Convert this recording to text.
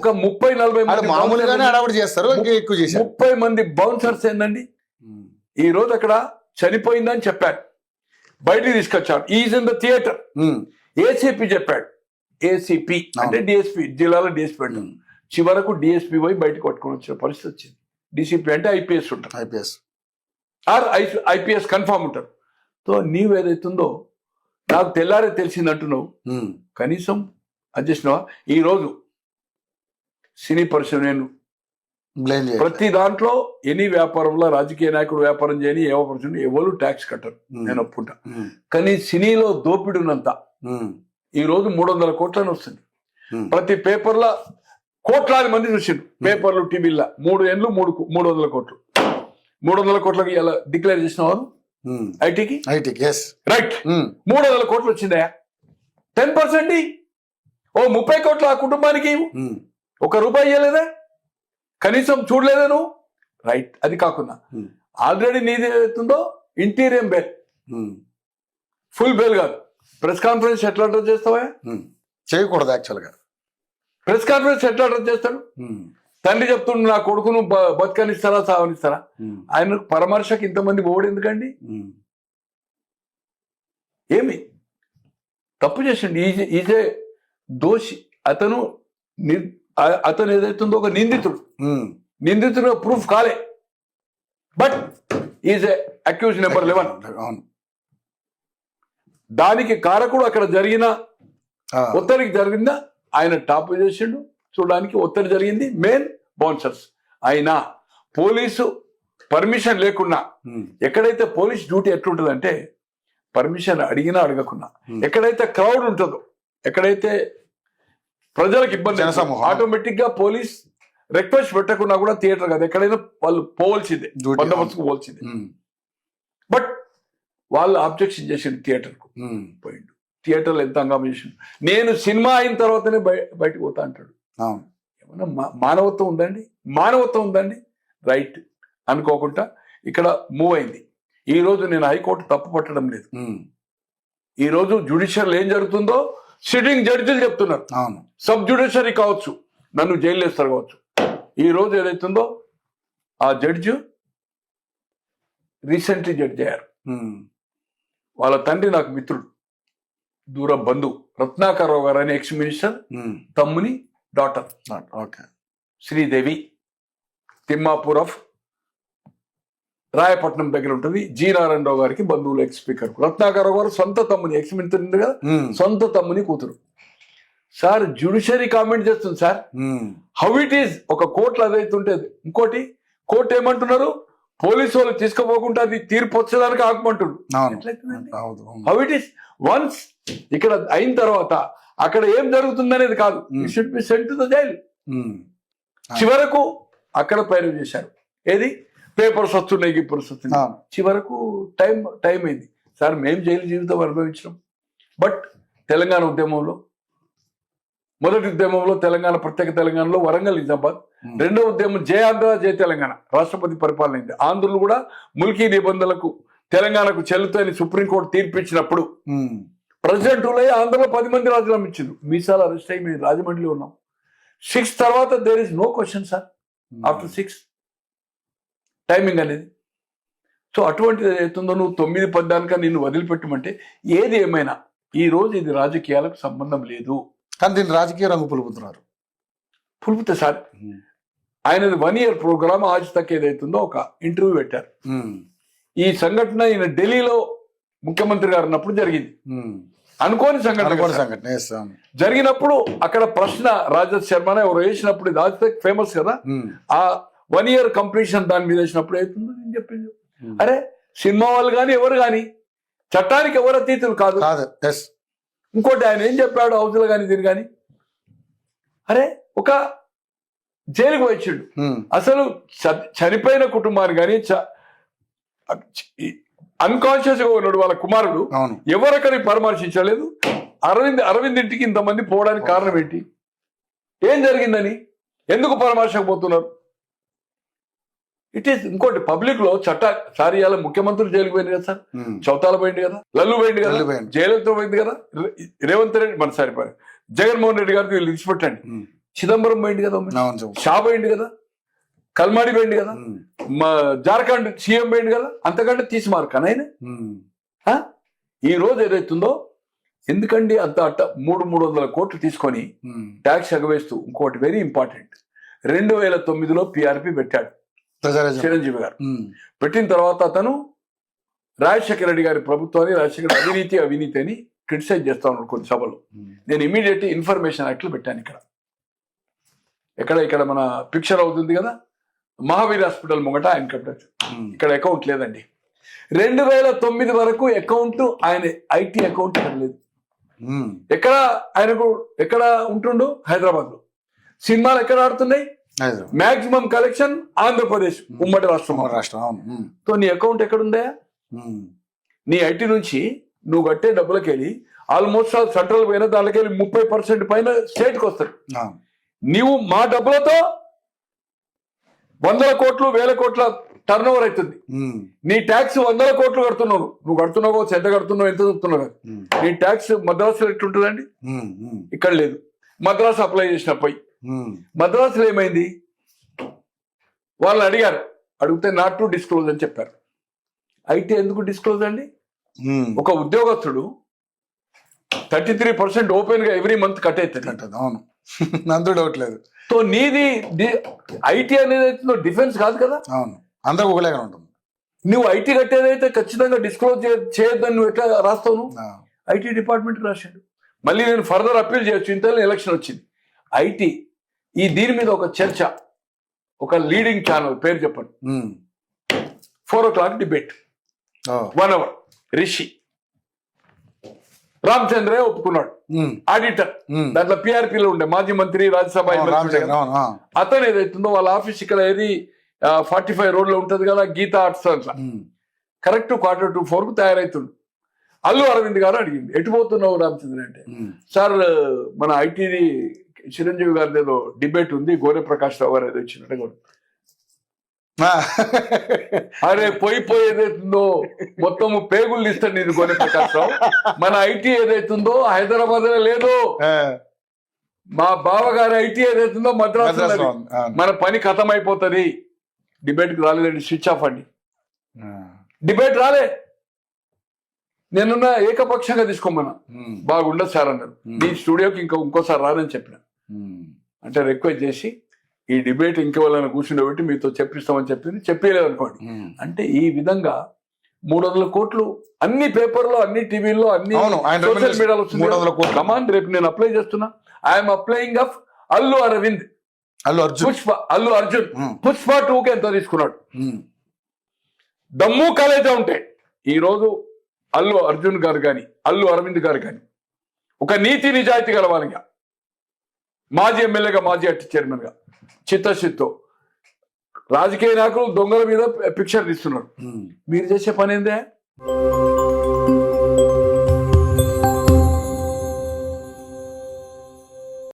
ఒక 30-40 మంది మామూలుగానే అడవుడు చేస్తారు, ఇంకా ఎక్కువ చేశారు. 30 మంది బౌన్సర్స్ ఏందండి. ఈ రోజు అక్కడ చనిపోయిందని చెప్పాడు, బయటికి తీసుకొచ్చాడు. Is in the theatre. ACP చెప్పాడు, ఏసీపీ అంటే డిఎస్పీ, జిల్లాలో డిఎస్పీ అంటారు. చివరకు డిఎస్పీ పోయి బయటకు పట్టుకొని వచ్చిన పరిస్థితి వచ్చింది. డిసిపి అంటే ఐపీఎస్ ఉంటారు, ఐపీఎస్ కన్ఫామ్ ఉంటారు. సో నీవేదైతుందో నాకు తెల్లారే తెలిసింది అంటున్నావు, కనీసం అడ్జస్ట్నవా? ఈ రోజు సినీ పరిశ్రమ నేను ప్రతి దాంట్లో ఎనీ వ్యాపారంలో రాజకీయ నాయకుడు వ్యాపారం చేయని ఏ వ్యాపారం ఎవరు ట్యాక్స్ కట్టరు, నేను ఒప్పుకుంటా. కానీ సినీలో దోపిడి ఉన్నంత ఈ రోజు 300 కోట్లని వస్తుంది. ప్రతి పేపర్లో కోట్లాది మంది చూసిండు, పేపర్లు టీవీల్లో 3 ఏళ్ళు 300 కోట్లు. 300 కోట్లకి ఇలా డిక్లేర్ చేసిన వారు ఐటీకి రైట్. 300 కోట్లు వచ్చిందయా, 10%. ఓ 30 కోట్ల ఆ కుటుంబానికి ₹1 ఇవ్వలేదా, కనీసం చూడలేదా నువ్వు? రైట్. అది కాకుండా ఆల్రెడీ నీది ఏదైతుందో ఇంటీరియం బెయిల్, ఫుల్ బెయిల్ కాదు. ప్రెస్ కాన్ఫరెన్స్ ఎట్లా అడ్రస్ చేస్తావా? చేయకూడదు. యాక్చువల్గా ప్రెస్ కాన్ఫరెన్స్ ఎట్లా అడ్రస్ చేస్తాడు? తండ్రి చెప్తుండు నా కొడుకును బతకనిస్తారా సావనిస్తారా? ఆయన పరామర్శకు ఇంతమంది పోవడం ఎందుకండి? ఏమి తప్పు చేసిండు? ఈజే దోషి. అతను ఏదైతుందో ఒక నిందితుడు ప్రూఫ్ కాలే, బట్ ఈజ్ అక్యూజ్ నెంబర్ 11. దానికి కారకుడు అక్కడ జరిగిన ఒత్తిడికి జరిగిందా ఆయన టాప్ చేసిండు. చూడడానికి ఒత్తిడి జరిగింది, మెయిన్ బౌన్సర్స్. అయినా పోలీసు పర్మిషన్ లేకున్నా, ఎక్కడైతే పోలీస్ డ్యూటీ ఎట్లుంటుందంటే పర్మిషన్ అడిగినా అడగకున్నా, ఎక్కడైతే క్రౌడ్ ఉంటుందో, ఎక్కడైతే ప్రజలకు ఇబ్బంది, ఆటోమేటిక్ గా పోలీస్ రిక్వెస్ట్ పెట్టకున్నా కూడా థియేటర్ కాదు ఎక్కడైనా వాళ్ళు పోవాల్సిందే, బందోబస్తుకు పోవాల్సిందే. బట్ వాళ్ళు ఆబ్జెక్షన్ చేసిండు, థియేటర్కు పోయిండు. థియేటర్లో ఎంత హంగామా చేసిండు. నేను సినిమా అయిన తర్వాతనే బయటకు పోతా అంటాడు. ఏమన్నా మానవత్వం ఉందండి? మానవత్వం ఉందండి? రైట్ అనుకోకుండా ఇక్కడ మూవ్ అయింది. ఈ రోజు నేను హైకోర్టు తప్పు పట్టడం లేదు. ఈ రోజు జ్యుడిషియల్ ఏం జరుగుతుందో సిట్టింగ్ జడ్జిలు చెప్తున్నారు. సబ్ జ్యుడిషియరీ కావచ్చు, నన్ను జైలు వేస్తారు కావచ్చు. ఈ రోజు ఏదైతుందో ఆ జడ్జి రీసెంట్లీ జడ్జి అయ్యారు. వాళ్ళ తండ్రి నాకు మిత్రుడు, దూర బంధువు, రత్నాకరరావు గారు అని ఎక్స్ మినిస్టర్ తమ్ముని డాటర్ శ్రీదేవి, తిమ్మాపూర్ ఆఫ్ రాయపట్నం దగ్గర ఉంటుంది. జి నారాయణరావు గారికి బంధువులు, ఎక్స్ స్పీకర్. రత్నాకరరావు గారు సొంత తమ్ముని, ఎక్స్ మినిస్టర్ ఉంది కదా, సొంత తమ్ముని కూతురు. సార్ జ్యుడిషియరీ కామెంట్ చేస్తుంది సార్, హౌ ఇట్ ఈస్. ఒక కోర్టులో అదైతుంటేది. ఇంకోటి కోర్టు ఏమంటున్నారు, పోలీసు వాళ్ళు తీసుకోపోకుండా అది తీర్పు వచ్చేదానికి ఆగమంటున్నారు. How it is. వన్స్ ఇక్కడ అయిన తర్వాత అక్కడ ఏం జరుగుతుంది అనేది కాదు, you should be sent to the jail. చివరకు అక్కడ పైరు చేశారు. ఏది పేపర్స్ వస్తున్నాయి, గిప్పర్స్ వస్తున్నాయి. చివరకు టైం అయింది సార్. మేము జైలు జీవితం అనుభవించినాం. బట్ తెలంగాణ ఉద్యమంలో, మొదటి ఉద్యమంలో తెలంగాణ, ప్రత్యేక తెలంగాణలో వరంగల్, నిజామాబాద్. రెండో ఉద్యమం జయ ఆంధ్ర జయ తెలంగాణ, రాష్ట్రపతి పరిపాలన అయింది. ఆంధ్రులు కూడా ముల్కీ నిబంధనలకు తెలంగాణకు చెల్లుతాయని సుప్రీంకోర్టు తీర్పిచ్చినప్పుడు ప్రెసిడెంట్ ఆంధ్రలో 10 మంది రాజీనామా ఇచ్చింది. మీసాలు అరెస్ట్ అయ్యి మేము రాజమండ్రిలో ఉన్నాం. 6 తర్వాత there is no question sir, after 6 timing అనేది. సో అటువంటిది ఏదైతుందో నువ్వు 9-10 దానికా నిన్ను వదిలిపెట్టమంటే, ఏది ఏమైనా ఈ రోజు ఇది రాజకీయాలకు సంబంధం లేదు. కానీ దీన్ని రాజకీయ రంగు పులుపుతున్నారు. పులుపుతే సార్, ఆయనది 1 year ప్రోగ్రామ్ ఆజ్ తక్ ఏదైతుందో ఒక ఇంటర్వ్యూ పెట్టారు. ఈ సంఘటన ఈయన ఢిల్లీలో ముఖ్యమంత్రి గారు ఉన్నప్పుడు జరిగింది. అనుకోని సంఘటన జరిగినప్పుడు అక్కడ ప్రశ్న రాజత్ శర్మ ఎవరు వేసినప్పుడు, ఇది ఆజ్ తక్ ఫేమస్ కదా, ఆ 1 year కంప్లీషన్ దాని మీద వేసినప్పుడు అవుతుందో నేను చెప్పింది. అరే సినిమా వాళ్ళు కానీ ఎవరు కానీ చట్టానికి ఎవరు అతీతులు కాదు. ఇంకోటి ఆయన ఏం చెప్పాడు, హౌస్లో కానీ దీని కానీ, అరే ఒక జైలుకు వచ్చిండు. అసలు చనిపోయిన కుటుంబాన్ని కానీ అన్కాన్షియస్ గా ఉన్నాడు వాళ్ళ కుమారుడు, ఎవరక్కడికి పరామర్శించలేదు. అరవింద్ ఇంటికి ఇంతమంది పోవడానికి కారణం ఏంటి, ఏం జరిగిందని, ఎందుకు పరామర్శకపోతున్నారు? It is. ఇంకోటి పబ్లిక్ లో సారియాల ముఖ్యమంత్రులు జైలుకు పోయింది కదా సార్, చౌతాల పోయింది కదా, లల్లు పోయింది కదా, జయలలిత పోయింది కదా, రేవంత్ రెడ్డి మన జగన్మోహన్ రెడ్డి గారికి వీళ్ళు ఇచ్చిపెట్టండి. చిదంబరం పోయింది కదా, అవును చెప్పు. షా పోయింది కదా, కల్మాడి పోయింది కదా, మా జార్ఖండ్ సీఎం పోయింది కదా, అంతకంటే తీసి మార్కాను ఆయన. ఈ రోజు ఏదైతుందో ఎందుకండి అంత అట్ట 300 కోట్లు తీసుకొని ట్యాక్స్ ఎగవేస్తూ, ఇంకోటి వెరీ ఇంపార్టెంట్, 2009లో పిఆర్పి పెట్టాడు చిరంజీవి గారు. పెట్టిన తర్వాత అతను రాజశేఖర రెడ్డి గారి ప్రభుత్వాన్ని, రాజశేఖర అవినీతి అని క్రిటిసైజ్ చేస్తా ఉన్నాడు కొన్ని సభలు. నేను ఇమీడియట్ ఇన్ఫర్మేషన్ యాక్ట్లు పెట్టాను ఇక్కడ మన పిక్చర్ అవుతుంది కదా, మహావీర్ హాస్పిటల్ ముంగట ఆయన కట్టారు. ఇక్కడ అకౌంట్ లేదండి. 2009 వరకు అకౌంట్ ఆయన ఐటీ అకౌంట్ లేదు. ఎక్కడ ఉంటుండు? హైదరాబాద్ లో. సినిమాలు ఎక్కడ ఆడుతున్నాయి? మాక్సిమం కలెక్షన్ ఆంధ్రప్రదేశ్, ఉమ్మడి రాష్ట్రం. తో నీ అకౌంట్ ఎక్కడుందా? నీ ఐటీ నుంచి నువ్వు కట్టే డబ్బులకి వెళ్ళి ఆల్మోస్ట్ సెంట్రల్ పోయినా దానికి వెళ్ళి 30% పైన స్టేట్కి వస్తాడు. నీవు మా డబ్బులతో 100 కోట్లు 1000 కోట్ల టర్న్ ఓవర్ అవుతుంది. నీ ట్యాక్స్ 100 కోట్లు కడుతున్నావు. నువ్వు కడుతున్నావు, ఎంత కడుతున్నావు, ఎంత చెప్తున్నావు. నీ ట్యాక్స్ మద్రాసులో ఎట్లుంటుందండి? ఇక్కడ లేదు. మద్రాసు అప్లై చేసిన పోయి మద్రాసులో ఏమైంది? వాళ్ళు అడిగితే నాట్ టు డిస్క్లోజ్ అని చెప్పారు. అయితే ఎందుకు డిస్క్లోజ్ అండి? ఒక ఉద్యోగస్తుడు 33% ఓపెన్ గా ఎవ్రీ మంత్ కట్ అవుతుంది. అవును, అంత డౌట్ లేదు. సో నీది ఐటీ అనేది డిఫెన్స్ కాదు కదా. అవును, అందరూ ఒకలాగా ఉంటుంది. నువ్వు ఐటీ కట్టేదైతే ఖచ్చితంగా డిస్క్లోజ్ చేయొద్దని నువ్వు ఎట్లా రాస్తావు? ఐటీ డిపార్ట్మెంట్ రాశాడు. మళ్ళీ నేను ఫర్దర్ అప్పీల్ చేయొచ్చు. ఇంత ఎలక్షన్ వచ్చింది. ఐటీ దీని మీద ఒక చర్చ, ఒక లీడింగ్ ఛానల్ పేరు చెప్పండి, 4 o'clock డిబేట్, 1 hour. రిషి రామచంద్రే ఒప్పుకున్నాడు, ఆడిటర్. దాంట్లో పిఆర్పీలో ఉండే మాజీ మంత్రి, రాజ్యసభ అతను ఏదైతుందో వాళ్ళ ఆఫీస్ ఇక్కడ ఏది 45 రోడ్లో ఉంటది కదా, గీతా ఆర్ట్స్ అట్లా. కరెక్ట్ 3:45 తయారైతుండు. అల్లు అరవింద్ గారు అడిగింది, ఎటు పోతున్నావు రామచంద్ర అంటే, సార్ మన ఐటీది చిరంజీవి గారిది ఏదో డిబేట్ ఉంది, గోనె ప్రకాష్ రావు గారు ఏదో ఇచ్చినట్టు కూడా. అరే పోయి ఏదైతుందో మొత్తం పేగులు ఇస్తాడు నీది గోనె ప్రకాష్ రావు. మన ఐటీ ఏదైతుందో హైదరాబాద్ లో లేదు. మా బావగారి ఐటీ ఏదైతుందో మద్రాసు. మన పని ఖతం అయిపోతుంది. డిబేట్ కి రాలేదండి, స్విచ్ ఆఫ్ అండి. డిబేట్ రాలే. నేనున్న ఏకపక్షంగా తీసుకోమన్నా, బాగుండదు సార్ అన్నారు. నీ స్టూడియోకి ఇంకోసారి రానని చెప్పిన. అంటే రిక్వెస్ట్ చేసి ఈ డిబేట్ ఇంకెవరైనా కూర్చుండబెట్టి మీతో చెప్పిస్తామని చెప్పలేదు అనుకోండి. అంటే ఈ విధంగా 300 కోట్లు అన్ని పేపర్లో, అన్ని టీవీల్లో, అన్ని సోషల్ మీడియాలో వస్తుంది. కమాండ్ రేపు నేను అప్లై చేస్తున్నా. I'm applying of Allu Aravind, Allu Arjun Pushpa 2కి ఎంత తీసుకున్నాడు. దమ్ము కాలేజా ఉంటే ఈ రోజు అల్లు అర్జున్ గారు కానీ, అల్లు అరవింద్ గారు కానీ ఒక నీతి నిజాయితీ గలవానిగా, మాజీ ఎమ్మెల్యేగా, మాజీ అట్టి చైర్మన్ గా చిత్తశుద్ధితో రాజకీయ నాయకులు దొంగల మీద పిక్చర్ తీస్తున్నారు. మీరు చేసే పని ఏందే?